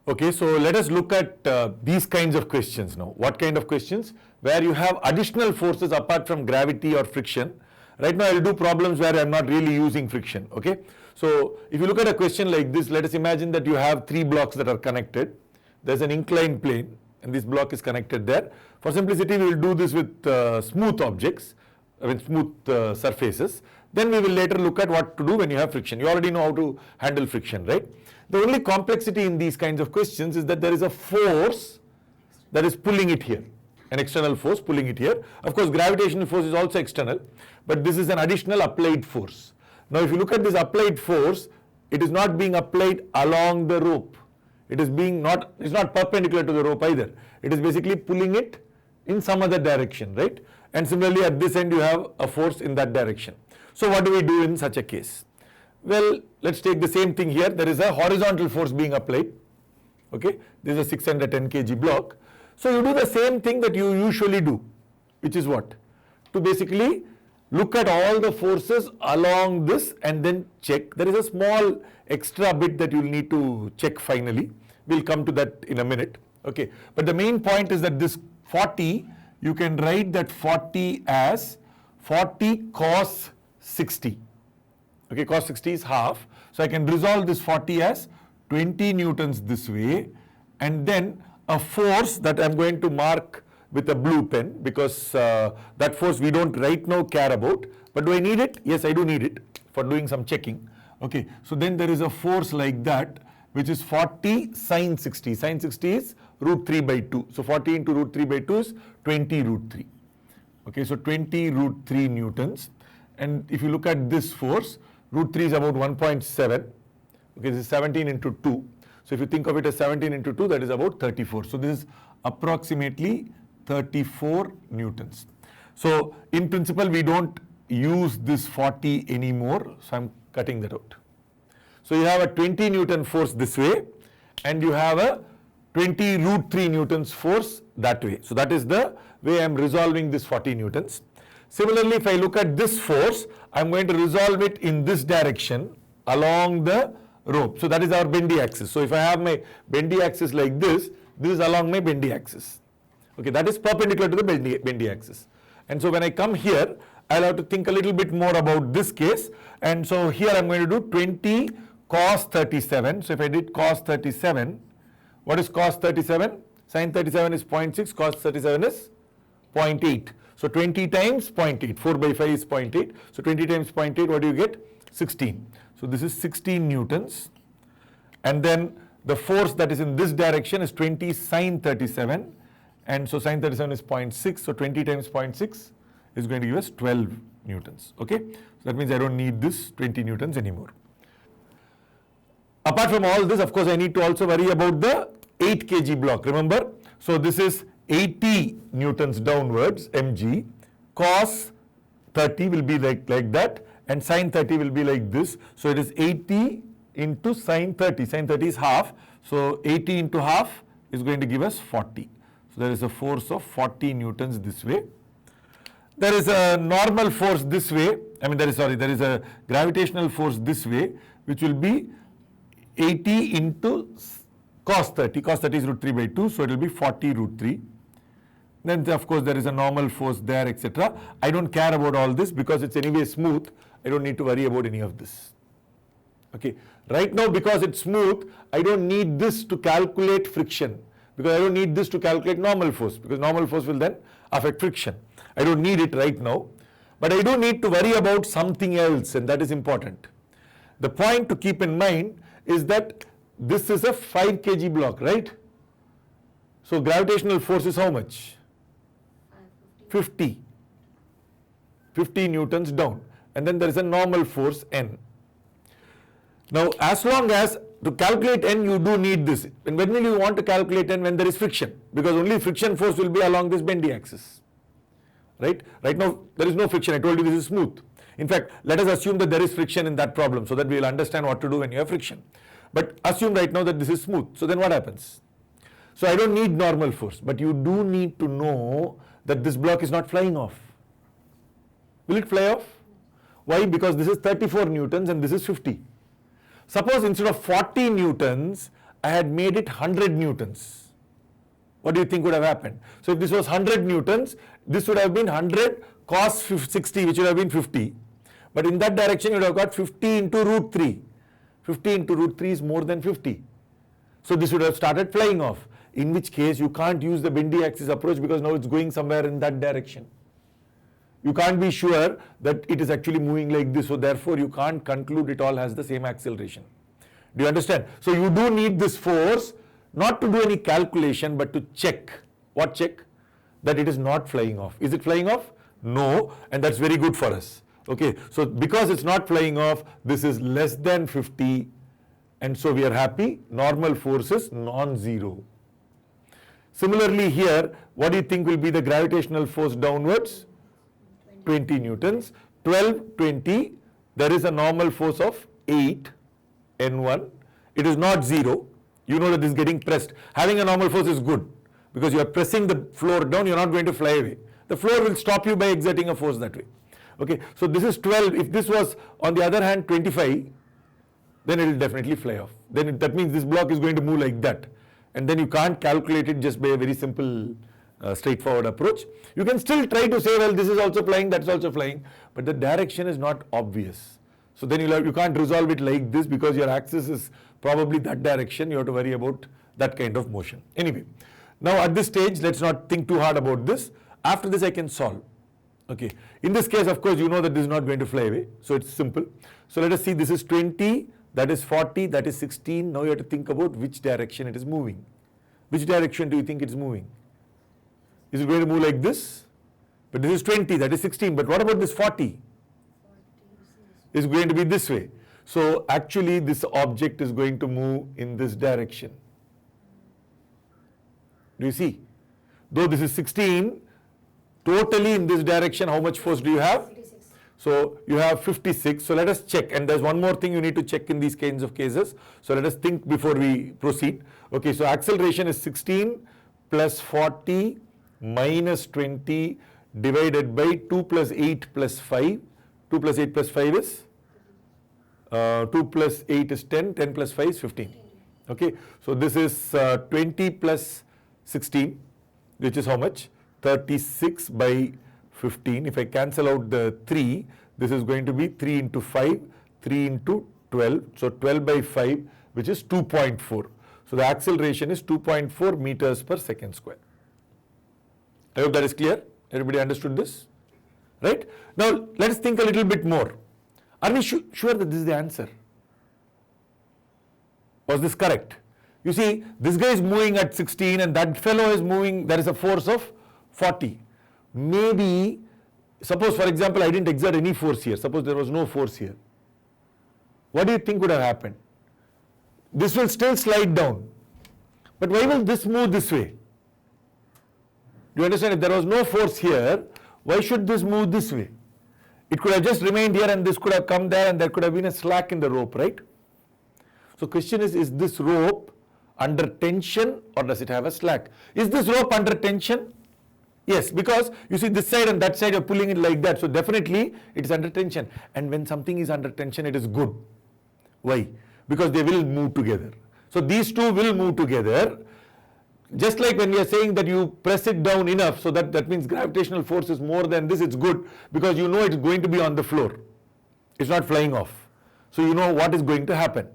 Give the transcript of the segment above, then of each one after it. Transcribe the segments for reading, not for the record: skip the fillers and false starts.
Okay, so let us look at these kinds of questions now. What kind of questions? Where you have additional forces apart from gravity or friction. Right now I will do problems where I am not really using friction, okay? So if you look at a question like this, let us imagine that you have three blocks that are connected. There's an inclined plane and this block is connected there. For simplicity, we will do this with smooth objects, smooth surfaces. Then we will later look at what to do when you have friction. You already know how to handle friction, right? The only complexity in these kinds of questions is that there is a force that is pulling it here, an external force pulling it here. Of course, gravitational force is also external, but this is an additional applied force. Now, if you look at this applied force, it is not being applied along the rope. It's not perpendicular to the rope either. It is basically pulling it in some other direction, right? And similarly, at this end, you have a force in that direction. So what do we do in such a case? Well, let's take the same thing here. There is a horizontal force being applied. Okay, this is a 610 kg block. So you do the same thing that you usually do, which is what? To basically look at all the forces along this and then check. There is a small extra bit that you'll need to check finally. We'll come to that in a minute. Okay, but the main point is that this 40, you can write that 40 as 40 cos 60. Okay, cos 60 is half. So I can resolve this 40 as 20 newtons this way, and then a force that I'm going to mark with a blue pen, because that force we don't right now care about. But do I need it? Yes, I do need it for doing some checking. Okay, so then there is a force like that, which is 40 sine 60. Sine 60 is root 3 by 2. So 40 into root 3 by 2 is 20 root 3. Okay, so 20 root 3 newtons. And if you look at this force, root 3 is about 1.7. Okay, this is 17 into 2. So if you think of it as 17 into 2, that is about 34. So this is approximately 34 newtons. So in principle, we don't use this 40 anymore. So I'm cutting that out. So you have a 20 Newton force this way, and you have a 20 root 3 newtons force that way. So that is the way I'm resolving this 40 newtons. Similarly, if I look at this force, I'm going to resolve it in this direction along the rope. So that is our bendy axis. So if I have my bendy axis like this is along my bendy axis. Okay, that is perpendicular to the bendy axis. And so when I come here, I'll have to think a little bit more about this case. And so here I'm going to do 20 cos 37. So if I did cos 37, what is cos 37? Sin 37 is 0.6, cos 37 is 0.8. So 20 times 0.8, 4 by 5 is 0.8. So 20 times 0.8, what do you get? 16. So this is 16 newtons. And then the force that is in this direction is 20 sine 37. And so sine 37 is 0.6. So 20 times 0.6 is going to give us 12 newtons. Okay. So that means I don't need this 20 newtons anymore. Apart from all this, of course, I need to also worry about the 8 kg block. Remember? So this is 80 newtons downwards, mg. Cos 30 will be like that, and sine 30 will be like this. So it is 80 into sine 30. Sine 30 is half. So 80 into half is going to give us 40. So there is a force of 40 newtons this way. There is a normal force this way. There is a gravitational force this way, which will be 80 into cos 30. Cos 30 is root 3 by 2, so it will be 40 root 3. Then of course there is a normal force there, etc. I don't care about all this because it's anyway smooth. I don't need to worry about any of this. Okay. Right now, because it's smooth, I don't need this to calculate friction, because I don't need this to calculate normal force, because normal force will then affect friction. I don't need it right now, but I do need to worry about something else, and that is important. The point to keep in mind is that this is a 5 kg block, right? So gravitational force is how much? 50 newtons down, and then there is a normal force N. Now, as long as to calculate N, you do need this. And when will you want to calculate N? When there is friction, because only friction force will be along this bendy axis, right? Right now, there is no friction. I told you this is smooth. In fact, let us assume that there is friction in that problem, so that we will understand what to do when you have friction. But assume right now that this is smooth. So then what happens? So I don't need normal force, but you do need to know that this block is not flying off. Will it fly off? Why? Because this is 34 newtons and this is 50. Suppose instead of 40 newtons, I had made it 100 newtons, what do you think would have happened? So if this was 100 newtons, this would have been 100 cos 60, which would have been 50. But in that direction, you would have got 50 into root 3. 50 into root 3 is more than 50. So this would have started flying off, in which case you can't use the bendy axis approach because now it's going somewhere in that direction. You can't be sure that it is actually moving like this, so therefore you can't conclude it all has the same acceleration. Do you understand? So you do need this force, not to do any calculation, but to check. What check? That it is not flying off. Is it flying off? No, and that's very good for us. Okay, so because it's not flying off, this is less than 50, and so we are happy. Normal force is non-zero. Similarly here, what do you think will be the gravitational force downwards? 20 newtons. 12, 20, there is a normal force of 8, N1. It is not 0. You know that this is getting pressed. Having a normal force is good because you are pressing the floor down, you are not going to fly away. The floor will stop you by exerting a force that way. Okay, so this is 12. If this was, on the other hand, 25, then it will definitely fly off. Then that means this block is going to move like that. And then you can't calculate it just by a very simple, straightforward approach. You can still try to say, well, this is also flying, that's also flying, but the direction is not obvious. So then you can't resolve it like this because your axis is probably that direction. You have to worry about that kind of motion. Anyway, now at this stage, let's not think too hard about this. After this, I can solve. Okay. In this case, of course, you know that this is not going to fly away. So it's simple. So let us see, this is 20, that is 40, that is 16. Now you have to think about which direction it is moving. Which direction do you think it is moving? Is it going to move like this? But this is 20, that is 16. But what about this 40? Is going to be this way. So actually this object is going to move in this direction. Do you see? Though this is 16, totally in this direction, how much force do you have? 56. So you have 56. So let us check. And there's one more thing you need to check in these kinds of cases. So let us think before we proceed. Okay, so acceleration is 16 plus 40 minus 20 divided by 2 plus 8 plus 5. 2 plus 8 plus 5 is? 2 plus 8 is 10. 10 plus 5 is 15. Okay, so this is 20 plus 16, which is how much? 36 by 15. If I cancel out the 3, this is going to be 3 into 5, 3 into 12. So 12 by 5, which is 2.4. So the acceleration is 2.4 meters per second square. I hope that is clear. Everybody understood this? Right? Now let us think a little bit more. Are we sure that this is the answer? Was this correct? You see, this guy is moving at 16 and that fellow is moving, there is a force of 40. Maybe, suppose for example I didn't exert any force here, suppose there was no force here. What do you think would have happened? This will still slide down. But why will this move this way? Do you understand? If there was no force here, why should this move this way? It could have just remained here and this could have come there and there could have been a slack in the rope, right? So question is this rope under tension or does it have a slack? Is this rope under tension? Yes, because you see this side and that side are pulling it like that. So definitely it is under tension. And when something is under tension, it is good. Why? Because they will move together. So these two will move together. Just like when we are saying that you press it down enough, so that means gravitational force is more than this, it's good because you know it's going to be on the floor. It's not flying off. So you know what is going to happen,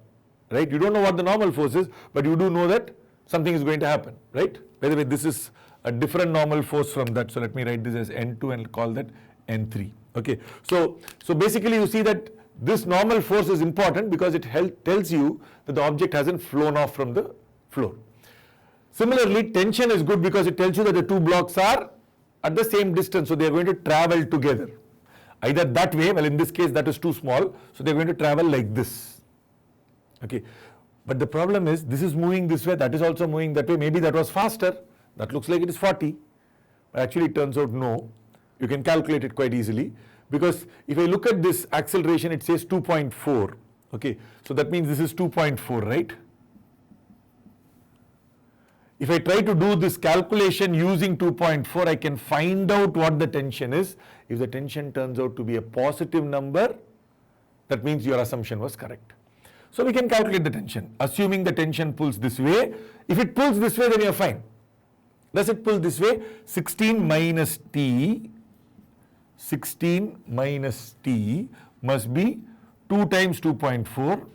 right? You don't know what the normal force is, but you do know that something is going to happen, right? By the way, this is a different normal force from that. So let me write this as N2 and call that N3. Okay. So basically you see that this normal force is important because it tells you that the object hasn't flown off from the floor. Similarly, tension is good because it tells you that the two blocks are at the same distance, so they are going to travel together. Either that way, well in this case that is too small, so they are going to travel like this. Okay, but the problem is this is moving this way, that is also moving that way, maybe that was faster, that looks like it is 40, but actually it turns out no. You can calculate it quite easily because if I look at this acceleration, it says 2.4, okay, so that means this is 2.4, right? If I try to do this calculation using 2.4, I can find out what the tension is. If the tension turns out to be a positive number, that means your assumption was correct. So we can calculate the tension. Assuming the tension pulls this way, if it pulls this way, then you're fine. Does it pull this way? 16 minus T must be 2 times 2.4.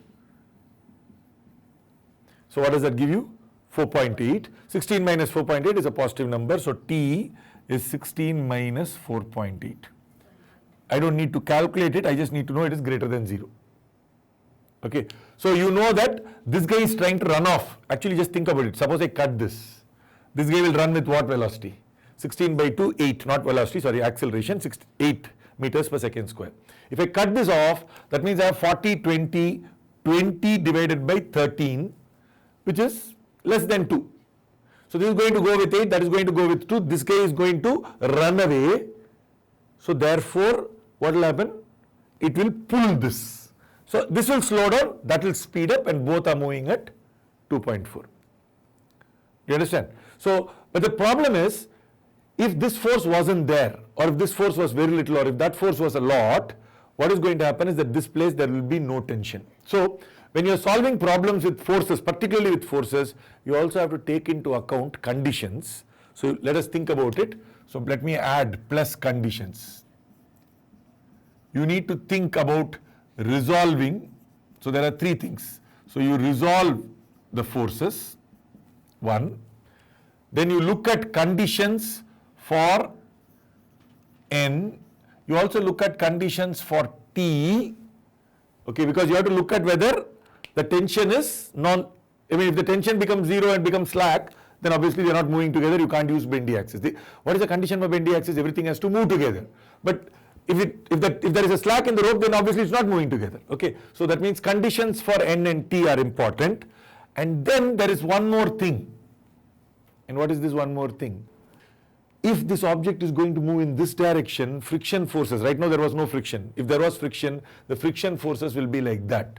So what does that give you? 4.8. 16 minus 4.8 is a positive number. So T is 16 minus 4.8. I don't need to calculate it. I just need to know it is greater than 0. Okay. So you know that this guy is trying to run off. Actually, just think about it. Suppose I cut this. This guy will run with what velocity? 16 by 2, 8. Not velocity, sorry, acceleration, 8 meters per second square. If I cut this off, that means I have 40, 20, 20 divided by 13, which is less than 2. So this is going to go with 8, that is going to go with 2. This guy is going to run away. So therefore, what will happen? It will pull this. So this will slow down, that will speed up, and both are moving at 2.4. You understand? So, but the problem is, if this force wasn't there, or if this force was very little, or if that force was a lot, what is going to happen is that this place there will be no tension. So when you are solving problems with forces, particularly with forces, you also have to take into account conditions. So let us think about it. So let me add plus conditions. You need to think about resolving. So there are 3 things. So you resolve the forces, 1. Then you look at conditions for N. You also look at conditions for T. Okay, because you have to look at whether the tension is if the tension becomes 0 and becomes slack, then obviously they are not moving together. You can't use bendy axis. What is the condition for bendy axis? Everything has to move together. But if there is a slack in the rope, then obviously it's not moving together. Okay, so that means conditions for N and T are important. And then there is one more thing. And what is this one more thing? If this object is going to move in this direction, friction forces, right now there was no friction. If there was friction, the friction forces will be like that.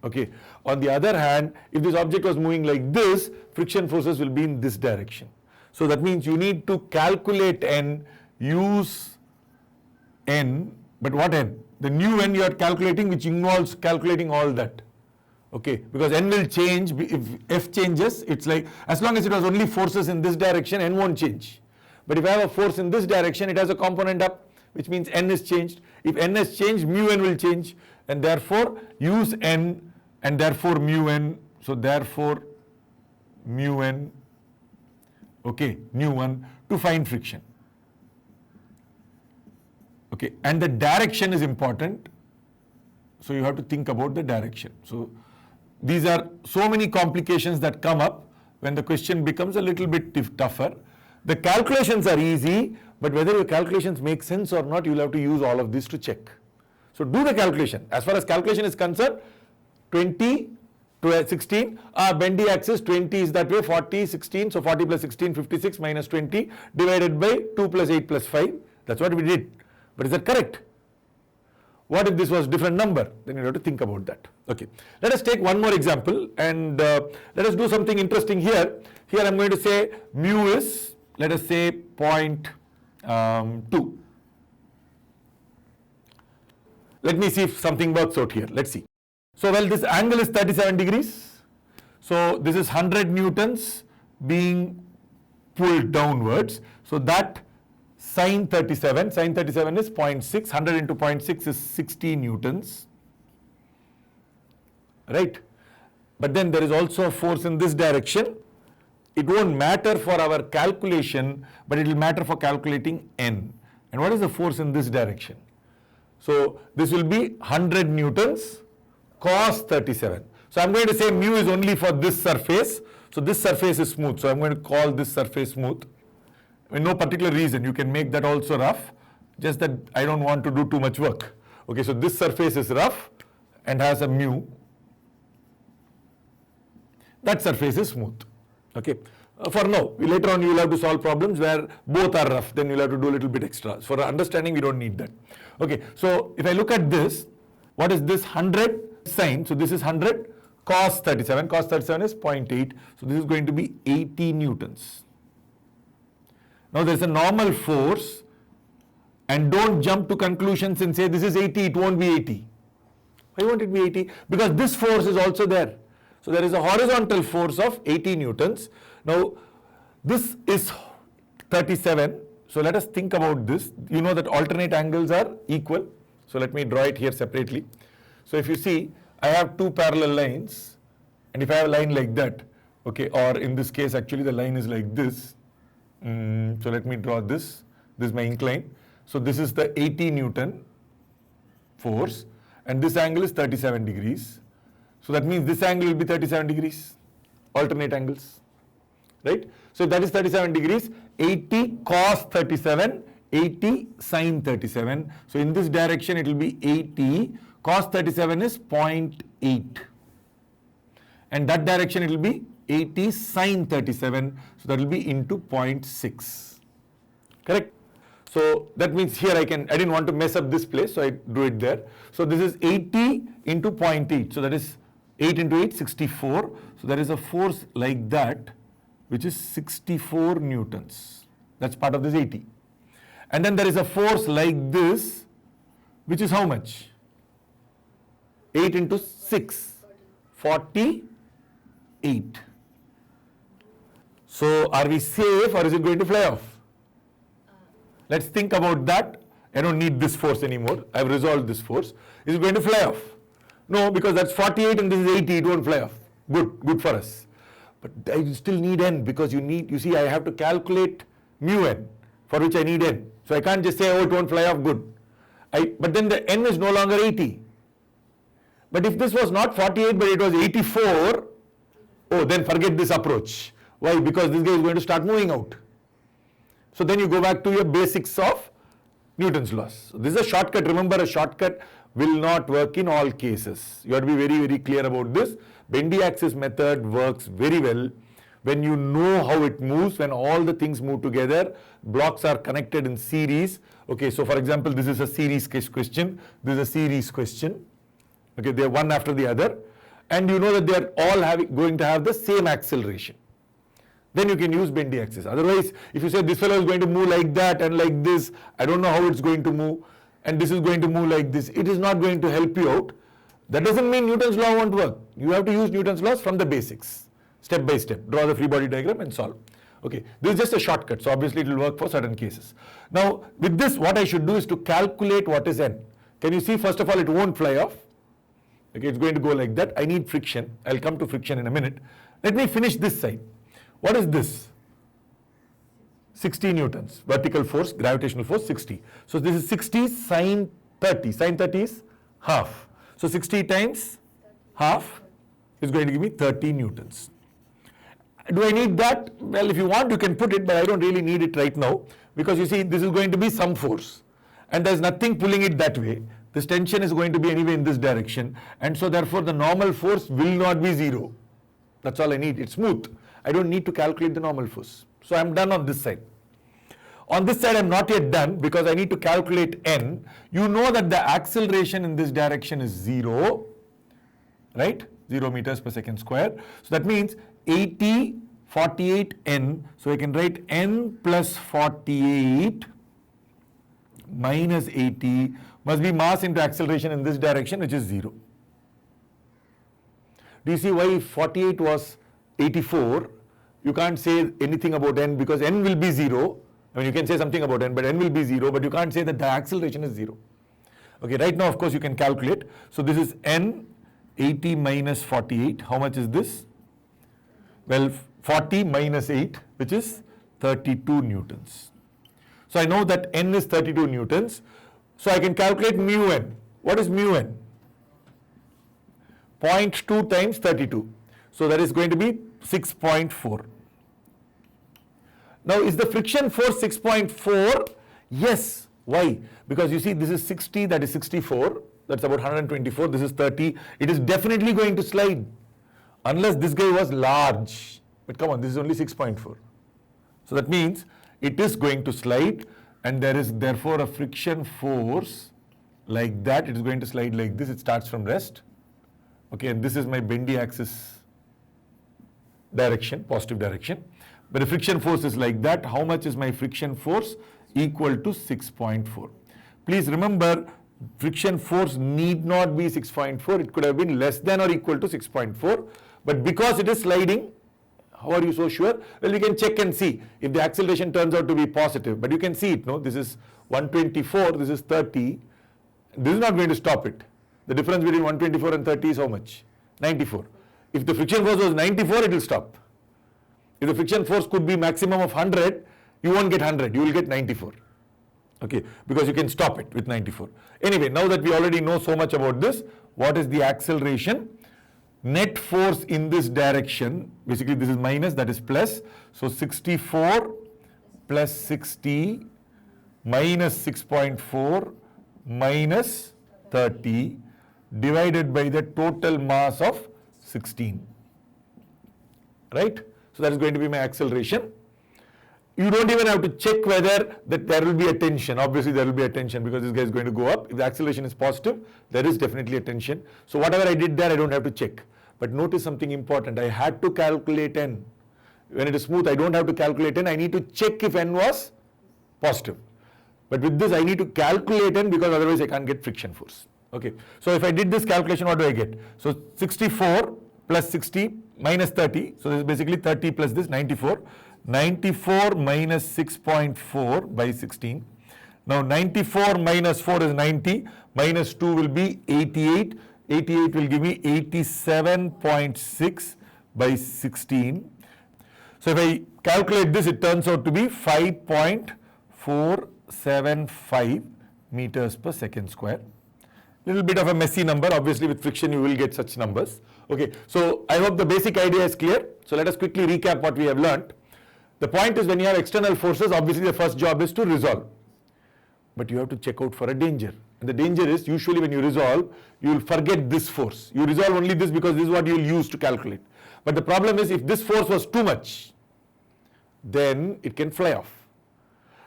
Okay. On the other hand, if this object was moving like this, friction forces will be in this direction. So that means you need to calculate N, use N, but what N? The new N you are calculating, which involves calculating all that. Okay, because N will change. If F changes, it's like, as long as it was only forces in this direction, N won't change. But if I have a force in this direction, it has a component up, which means N is changed. If N has changed, mu N will change, and therefore use N, and therefore mu N. So therefore mu N, okay, nu 1 to find friction. Okay, and the direction is important. So you have to think about the direction. So these are so many complications that come up when the question becomes a little bit tougher. The calculations are easy, but whether your calculations make sense or not, you will have to use all of this to check. So do the calculation. As far as calculation is concerned, 20 to 16, bendy axis 20 is that way, 40, 16, so 40 plus 16, 56 minus 20 divided by 2 plus 8 plus 5. That's what we did. But is that correct? What if this was different number? Then you have to think about that. Okay. Let us take one more example and let us do something interesting here. Here I am going to say mu is, let us say 0.2. Let me see if something works out here. Let's see. So, well, this angle is 37 degrees. So, this is 100 newtons being pulled downwards. So, that sine 37 is 0.6, 100 into 0.6 is 60 newtons, right? But then there is also a force in this direction. It won't matter for our calculation, but it will matter for calculating N. And what is the force in this direction? So this will be 100 newtons cos 37. So I'm going to say mu is only for this surface. So this surface is smooth. So I'm going to call this surface smooth. In no particular reason, you can make that also rough, just that I don't want to do too much work. Okay, so this surface is rough and has a mu. That surface is smooth. Okay, for now, later on you will have to solve problems where both are rough, then you'll have to do a little bit extra. For understanding, we don't need that. Okay, so if I look at this, what is this 100 sine? So this is 100 cos 37. Cos 37 is 0.8. So this is going to be 80 newtons. Now there is a normal force, and don't jump to conclusions and say this is 80, it won't be 80. Why won't it be 80? Because this force is also there. So there is a horizontal force of 80 newtons. Now this is 37. So let us think about this. You know that alternate angles are equal. So let me draw it here separately. So if you see, I have two parallel lines, and if I have a line like that, okay, or in this case actually the line is like this. So let me draw this. This is my incline. So this is the 80 Newton force, and this angle is 37 degrees. So that means this angle will be 37 degrees, alternate angles, right? So if that is 37 degrees, 80 cos 37, 80 sin 37. So in this direction it will be 80, cos 37 is 0.8. And that direction it will be 80 sin 37, so that will be into 0.6, correct? So that means here I didn't want to mess up this place, so I drew it there. So this is 80 into 0.8, so that is 8 into 8, 64. So there is a force like that, which is 64 newtons. That's part of this 80. And then there is a force like this, which is how much? 8 into 6, 48. So are we safe, or is it going to fly off? Let's think about that. I don't need this force anymore. I've resolved this force. Is it going to fly off? No, because that's 48 and this is 80. It won't fly off. Good for us. But I still need n, because you see, I have to calculate mu n, for which I need n. So I can't just say, oh, it won't fly off, good. But then the n is no longer 80. But if this was not 48, but it was 84, oh, then forget this approach. Why? Because this guy is going to start moving out. So then you go back to your basics of Newton's laws. So this is a shortcut. Remember, a shortcut will not work in all cases. You have to be very, very clear about this. Bendy axis method works very well when you know how it moves, when all the things move together, blocks are connected in series. Okay, so for example, this is a series question, this is a series question. Okay, they are one after the other, and you know that they are all going to have the same acceleration. Then you can use bendy axis. Otherwise, if you say this fellow is going to move like that and like this, I don't know how it's going to move, and this is going to move like this, it is not going to help you out. That doesn't mean Newton's law won't work. You have to use Newton's laws from the basics, step by step. Draw the free body diagram and solve. Okay, this is just a shortcut, so obviously it will work for certain cases. Now, with this, what I should do is to calculate what is n. Can you see, first of all, it won't fly off. Okay, it's going to go like that. I need friction. I'll come to friction in a minute. Let me finish this side. What is this? 60 newtons. Vertical force, gravitational force, 60. So this is 60 sine 30. Sine 30 is half. So 60 times half is going to give me 30 newtons. Do I need that? Well, if you want, you can put it, but I don't really need it right now, because you see, this is going to be some force, and there's nothing pulling it that way. This tension is going to be anyway in this direction, and so therefore the normal force will not be zero. That's all I need. It's smooth. I don't need to calculate the normal force. So I'm done on this side. On this side, I'm not yet done, because I need to calculate n. You know that the acceleration in this direction is 0, right? 0 meters per second square. So that means 80, 48 n. So I can write n plus 48 minus 80 must be mass into acceleration in this direction, which is 0. Do you see why 48 was 84? You can't say anything about n, because n will be 0. I mean, you can say something about n, but n will be 0, but you can't say that the acceleration is 0. Okay, right now, of course, you can calculate. So this is n, 80 minus 48. How much is this? Well, 40 minus 8, which is 32 newtons. So I know that n is 32 newtons. So I can calculate mu n. What is mu n? 0.2 times 32. So that is going to be 6.4. Now, is the friction force 6.4? Yes. Why? Because you see, this is 60, that is 64. That's about 124. This is 30. It is definitely going to slide, unless this guy was large. But come on, this is only 6.4. So that means it is going to slide, and there is therefore a friction force like that. It is going to slide like this. It starts from rest. Okay, and this is my bendy axis direction, positive direction. But the friction force is like that. How much is my friction force? Equal to 6.4. Please remember, friction force need not be 6.4. It could have been less than or equal to 6.4. But because it is sliding, how are you so sure? Well, we can check and see if the acceleration turns out to be positive. But you can see it, no? This is 124, this is 30. This is not going to stop it. The difference between 124 and 30 is how much? 94. If the friction force was 94, it will stop. If the friction force could be maximum of 100, you won't get 100, you will get 94. Okay, because you can stop it with 94. Anyway, now that we already know so much about this, what is the acceleration? Net force in this direction, basically this is minus, that is plus. So 64 plus 60 minus 6.4 minus 30 divided by the total mass of 16. Right? So that is going to be my acceleration. You don't even have to check whether that there will be a tension. Obviously there will be a tension because this guy is going to go up. If the acceleration is positive, there is definitely a tension. So whatever I did there, I don't have to check. But notice something important. I had to calculate n. When it is smooth, I don't have to calculate n. I need to check if n was positive. But with this, I need to calculate n because otherwise I can't get friction force. Okay. So if I did this calculation, what do I get? So 64 plus 60 minus 30. So this is basically 30 plus this, 94. 94 minus 6.4 by 16. Now 94 minus 4 is 90. Minus 2 will be 88. 88 will give me 87.6 by 16. So if I calculate this, it turns out to be 5.475 meters per second square. Little bit of a messy number. Obviously with friction you will get such numbers. Okay, so I hope the basic idea is clear. So let us quickly recap what we have learnt. The point is when you have external forces, obviously the first job is to resolve. But you have to check out for a danger. And the danger is usually when you resolve, you will forget this force. You resolve only this because this is what you will use to calculate. But the problem is if this force was too much, then it can fly off.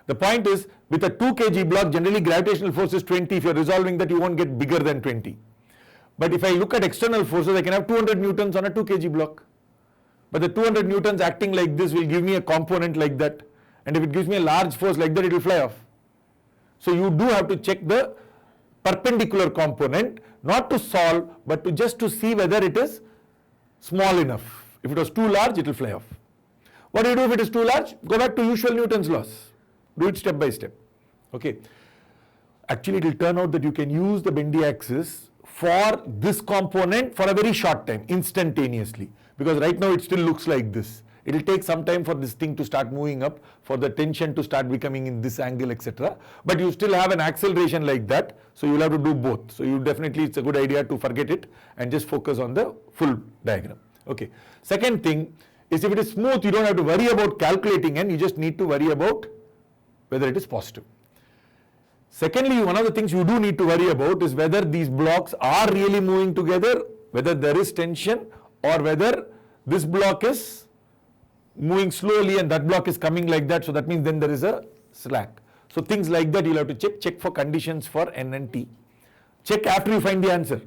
The point is with a 2 kg block, generally gravitational force is 20. If you are resolving that, you won't get bigger than 20. But if I look at external forces, I can have 200 newtons on a 2 kg block. But the 200 newtons acting like this will give me a component like that. And if it gives me a large force like that, it will fly off. So you do have to check the perpendicular component, not to solve, but to just to see whether it is small enough. If it was too large, it will fly off. What do you do if it is too large? Go back to usual Newton's laws. Do it step by step. Okay. Actually, it will turn out that you can use the bendy axis for this component for a very short time, instantaneously. Because right now it still looks like this. It will take some time for this thing to start moving up, for the tension to start becoming in this angle, etc. But you still have an acceleration like that, so you will have to do both. So you definitely, it's a good idea to forget it and just focus on the full diagram. Okay. Second thing is if it is smooth, you don't have to worry about calculating n, you just need to worry about whether it is positive. Secondly, one of the things you do need to worry about is whether these blocks are really moving together, whether there is tension, or whether this block is moving slowly and that block is coming like that, so that means then there is a slack. So things like that you'll have to check. Check for conditions for n and t. Check after you find the answer.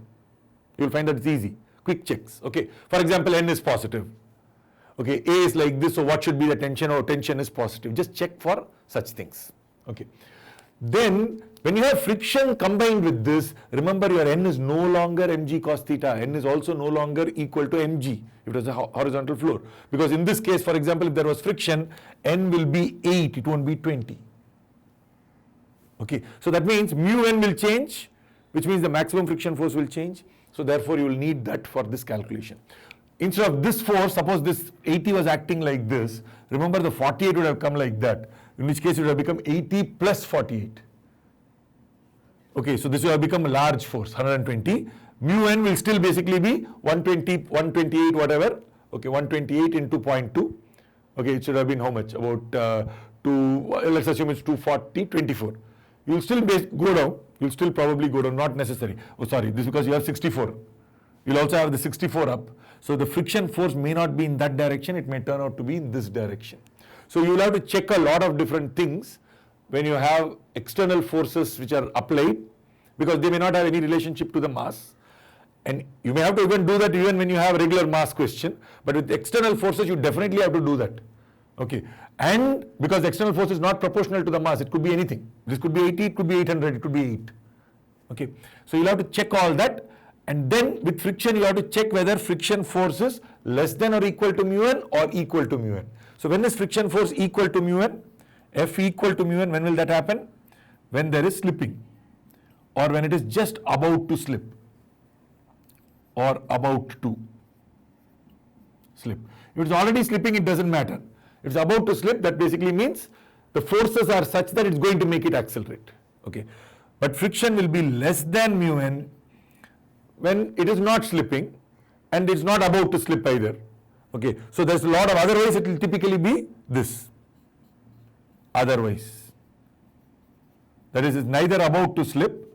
You'll find that it's easy. Quick checks. Okay. For example, n is positive. Okay, A is like this, so what should be the tension? Or tension is positive. Just check for such things. Okay. Then when you have friction combined with this, remember your n is no longer mg cos theta. N is also no longer equal to mg if it was a horizontal floor. Because in this case, for example, if there was friction, n will be 8, it won't be 20. Okay, so that means mu n will change, which means the maximum friction force will change. So therefore you will need that for this calculation. Instead of this force, suppose this 80 was acting like this, remember the 48 would have come like that, in which case it would have become 80 plus 48. Okay, so this will have become a large force, 120. Mu n will still basically be 120, 128, whatever. Okay, 128 into 0.2. Okay, it should have been how much? About let's assume it's 240, 24. You will still go down. You will still probably go down, not necessary. Oh, sorry, this is because you have 64. You will also have the 64 up. So the friction force may not be in that direction, it may turn out to be in this direction. So you will have to check a lot of different things when you have external forces which are applied, because they may not have any relationship to the mass. And you may have to even do that even when you have a regular mass question, but with external forces you definitely have to do that. Okay, and because the external force is not proportional to the mass, it could be anything. This could be 80, it could be 800, it could be 8. Okay, so you'll have to check all that, and then with friction you have to check whether friction force is less than or equal to mu n or equal to mu n. So when is friction force equal to mu n? F equal to mu n, when will that happen? When there is slipping, or when it is just about to slip, or about to slip. If it's already slipping, it doesn't matter. If it's about to slip, that basically means the forces are such that it's going to make it accelerate. Okay, but friction will be less than mu n when it is not slipping and it's not about to slip either. Okay, so there's a lot of, otherwise it will typically be this. Otherwise, that is, it's neither about to slip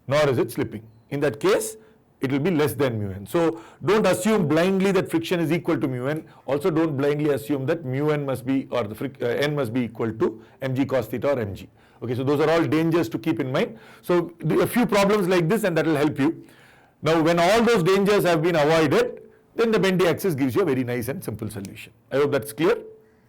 nor is it slipping. In that case, it will be less than mu n. So don't assume blindly that friction is equal to mu n. Also don't blindly assume that mu n must be, or the n must be equal to mg cos theta or mg. Okay, so those are all dangers to keep in mind. So a few problems like this, and that will help you. Now when all those dangers have been avoided, then the bendy axis gives you a very nice and simple solution. I hope that's clear.